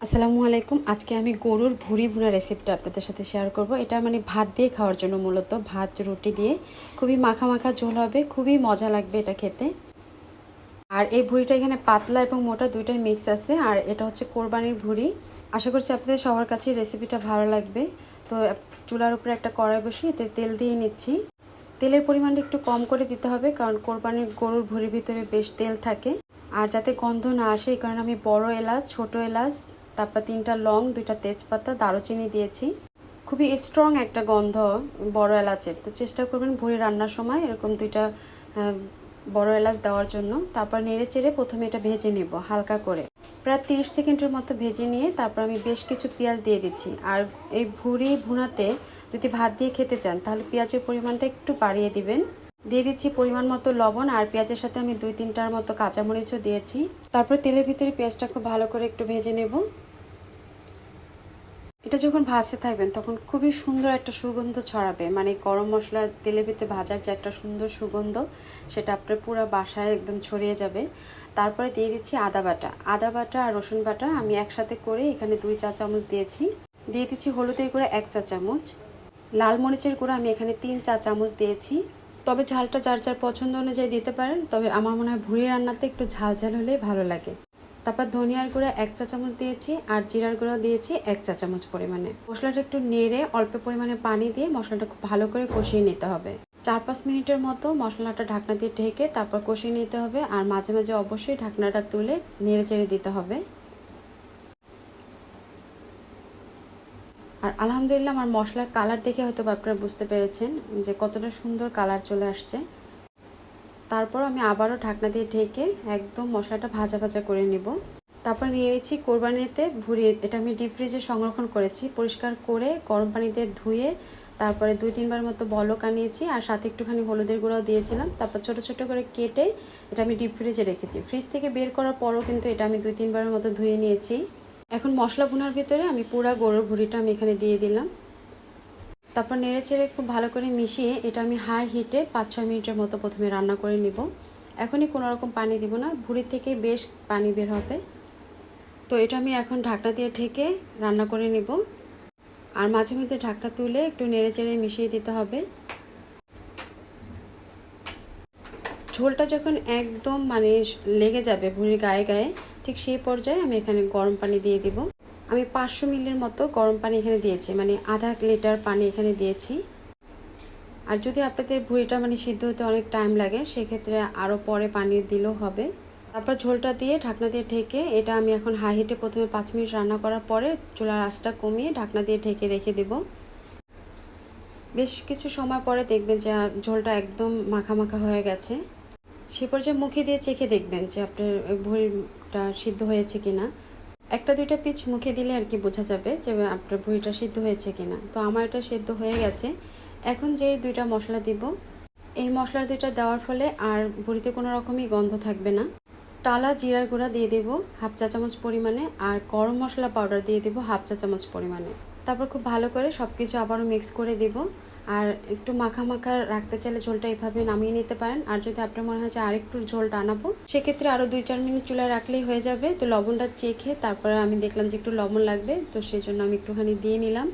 আসসালামু আলাইকুম। আজকে আমি গরুর ভুঁড়ি ভুনা রেসিপিটা আপনাদের সাথে শেয়ার করব। এটা মানে ভাত দিয়ে খাওয়ার জন্য, মূলত ভাত রুটি দিয়ে খুবই মাখা মাখা ঝোল হবে, খুবই মজা লাগবে এটা খেতে। আর এই ভুঁড়িটা এখানে পাতলা এবং মোটা দুইটাই মিক্স আছে, আর এটা হচ্ছে কোরবানির ভুঁড়ি। আশা করছি আপনাদের সবার কাছে রেসিপিটা ভালো লাগবে। তো চুলার উপরে একটা কড়াই বসিয়ে এতে তেল দিয়ে নিচ্ছি। তেলের পরিমাণটা একটু কম করে দিতে হবে, কারণ কোরবানির গরুর ভুঁড়ির ভিতরে বেশ তেল থাকে। আর যাতে গন্ধ না আসে এই কারণে আমি বড় এলাচ, ছোট এলাচ, তারপর 3টা লং, 2টা তেজপাতা, দারুচিনি দিয়েছি। খুবই স্ট্রং একটা গন্ধ বড় এলাচের, তো চেষ্টা করবেন ভুঁড়ি রান্নার সময় এরকম 2টা বড় এলাচ দেওয়ার জন্য। তারপর নেড়ে চেড়ে প্রথমে এটা ভেজে নেব হালকা করে, প্রায় 30 সেকেন্ডের মতো ভেজে নিয়ে তারপর আমি বেশ কিছু পেঁয়াজ দিয়ে দিচ্ছি। আর এই ভুঁড়ি ভুনাতে যদি ভাত দিয়ে খেতে চান তাহলে পেঁয়াজের পরিমাণটা একটু বাড়িয়ে দিবেন। দিয়ে দিচ্ছি পরিমাণ মতো লবণ, আর পেঁয়াজের সাথে আমি 2-3টার মতো কাঁচামরিচও দিয়েছি। তারপর তেলের ভিতরে পেঁয়াজটা খুব ভালো করে একটু ভেজে নেব। এটা যখন ভাজতে থাকবেন তখন খুবই সুন্দর একটা সুগন্ধ ছড়াবে, মানে গরম মশলা তেলের ভিতরে ভাজার যে একটা সুন্দর সুগন্ধ, সেটা আপনার পুরো বাসায় একদম ছড়িয়ে যাবে। তারপরে দিয়ে দিচ্ছি আদা বাটা আর রসুন বাটা আমি একসাথে করে এখানে 2 চা চামচ দিয়েছি। দিয়ে দিচ্ছি হলুদের গুঁড়া 1 চা চামচ, লাল মরিচের গুঁড়া আমি এখানে 3 চা চামচ দিয়েছি। তবে ঝালটা যার যার পছন্দ অনুযায়ী দিতে পারেন, তবে আমার মনে হয় ভুঁড়ি রান্নাতে একটু ঝাল ঝাল হলেই ভালো লাগে। তারপর ধনিয়ার গুঁড়া 1 চা চামচ দিয়েছি, আর জিরার গুঁড়া দিয়েছি 1 চা চামচ পরিমাণে। মশলাটা একটু নেড়ে অল্প পরিমাণে পানি দিয়ে মশলাটা খুব ভালো করে কষিয়ে নিতে হবে। 4-5 মিনিটের মতো মশলাটা ঢাকনা দিয়ে ঢেকে তারপর কষিয়ে নিতে হবে, আর মাঝে মাঝে অবশ্যই ঢাকনাটা তুলে নেড়ে চেড়ে দিতে হবে। আর আলহামদুলিল্লাহ আমার মশলার কালার দেখে হয়তো আপনারা বুঝতে পেরেছেন যে কতটা সুন্দর কালার চলে আসছে। তারপর আমি আবারও ঢাকনা দিয়ে ঢেকে একদম মশলাটা ভাজা ভাজা করে নেব। তারপর নিয়ে নিয়েছি কোরবানিতে ভুঁড়ি। এটা আমি ডিপ ফ্রিজে সংরক্ষণ করেছি, পরিষ্কার করে গরম পানিতে ধুয়ে তারপরে 2-3বার মতো বলক আনিয়েছি, আর সাথে একটুখানি হলুদের গুঁড়াও দিয়েছিলাম। তারপর ছোট ছোট করে কেটে এটা আমি ডিপ ফ্রিজে রেখেছি। ফ্রিজ থেকে বের করার পরও কিন্তু এটা আমি 2-3বারের মতো ধুয়ে নিয়েছি। এখন মশলা ভুনার ভিতরে আমি পুরা গরুর ভুঁড়িটা আমি এখানে দিয়ে দিলাম। তারপর নেড়ে চেড়ে খুব ভালো করে মিশিয়ে এটা আমি হাই হিটে 5-6 মিনিটের মতো প্রথমে রান্না করে নিব। এখনই কোনো রকম পানি দিব না, ভুঁড়ি থেকে বেশ পানি বের হবে। তো এটা আমি এখন ঢাকনা দিয়ে ঢেকে রান্না করে নিব, আর মাঝে মধ্যে ঢাকনা তুলে একটু নেড়ে চেড়ে মিশিয়ে দিতে হবে। ঝোলটা যখন একদম মানে লেগে যাবে ভুঁড়ির গায়ে গায়ে, ঠিক সেই পর্যায়ে আমি এখানে গরম পানি দিয়ে দিব। আমি 500 মিলির মতো গরম পানি এখানে দিয়েছি, মানে আধা লিটার পানি এখানে দিয়েছি। আর যদি আপনাদের ভুঁড়িটা মানে সিদ্ধ হতে অনেক টাইম লাগে সেক্ষেত্রে আরও পরে পানি দিলেও হবে। তারপর ঝোলটা দিয়ে ঢাকনা দিয়ে ঢেকে এটা আমি এখন হাই হিটে প্রথমে 5 মিনিট রান্না করার পরে চুলার আঁচটা কমিয়ে ঢাকনা দিয়ে ঢেকে রেখে দেব। বেশ কিছু সময় পরে দেখবেন যে ঝোলটা একদম মাখা মাখা হয়ে গেছে। সে পর্যায়ে মুখে দিয়ে চেখে দেখবেন যে আপনার ভুঁড়িটা সিদ্ধ হয়েছে কিনা। 1-2টা পিচ মুখে দিলে আর কি বোঝা যাবে যে আপনার ভুঁড়িটা সিদ্ধ হয়েছে কিনা। তো আমার এটা সিদ্ধ হয়ে গেছে। এখন যে 2টা মশলা দিব, এই মশলা 2টা দেওয়ার ফলে আর ভুঁড়িতে কোনো রকমই গন্ধ থাকবে না। টালা জিরার গুঁড়া দিয়ে দেব 1/2 চা চামচ পরিমাণে, আর গরম মশলা পাউডার দিয়ে দেব 1/2 চা চামচ পরিমাণে। তারপর খুব ভালো করে সব কিছু আবারও মিক্স করে দেব। আর একটু মাখা মাখা রাখতে চাইলে ঝোলটা এইভাবে নামিয়ে নিতে পারেন, আর যদি আপনার মনে হয় যে আরেকটু ঝোল টানাবো সেক্ষেত্রে আরও 2-4 মিনিট চুলায় রাখলেই হয়ে যাবে। তো লবণটা চেখে তারপরে আমি দেখলাম যে একটু লবণ লাগবে, তো সেই জন্য আমি একটুখানি দিয়ে নিলাম।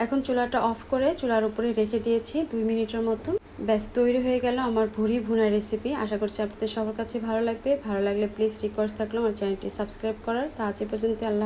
এখন চুলাটা অফ করে চুলার উপরে রেখে দিয়েছি 2 মিনিটের মতো। ব্যাস তৈরি হয়ে গেল আমার ভুঁড়ি ভুনা রেসিপি। আশা করছি আপনাদের সবার কাছে ভালো লাগবে। ভালো লাগলে প্লিজ রিকোয়েস্ট থাকলো আমার চ্যানেলটি সাবস্ক্রাইব করার। তো আজ পর্যন্ত, আল্লাহ।